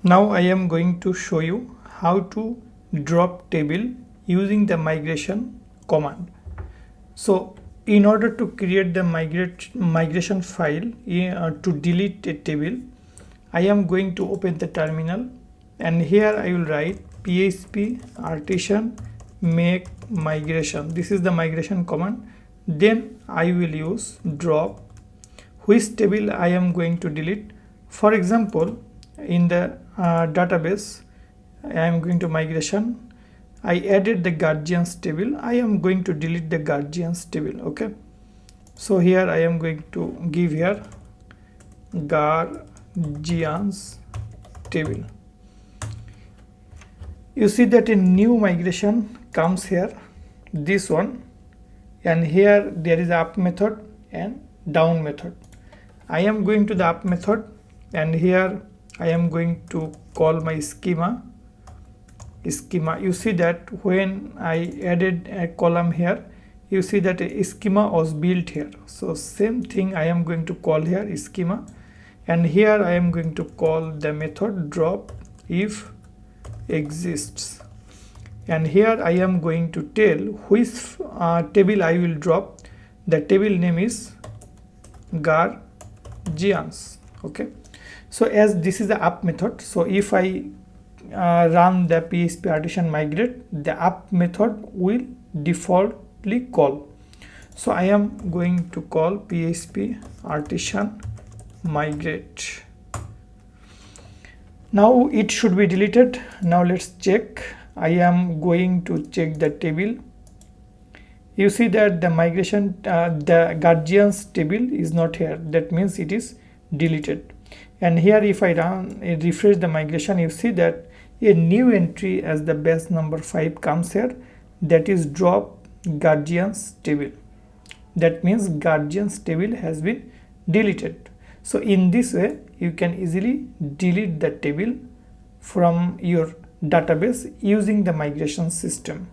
Now I am going to show you how to drop table using the migration command. So in order to create the migration file to delete a table, I am going to open the terminal, and here I will write php artisan make migration. This is the migration command. Then I will use drop which table I am going to delete. For example, in the database I am going to migration, I added the guardians table. I am going to delete the guardians table. Okay, so here I am going to give here guardians table. You see that a new migration comes here, this one, and here there is up method and down method. I am going to the up method, and here I am going to call my schema. You see that when I added a column here, you see that a schema was built here. So same thing I am going to call here schema, and here I am going to call the method drop if exists, and here I am going to tell which table I will drop. The table name is guardians. Okay, so as this is the up method, so if I run the php artisan migrate, the up method will defaultly call. So I am going to call php artisan migrate. Now it should be deleted. Now let's check. I am going to check the table. You see that the migration the guardians table is not here. That means it is deleted. And here if I refresh the migration, you see that a new entry as the base number 5 comes here, that is drop guardians table. That means guardians table has been deleted. So in this way you can easily delete the table from your database using the migration system.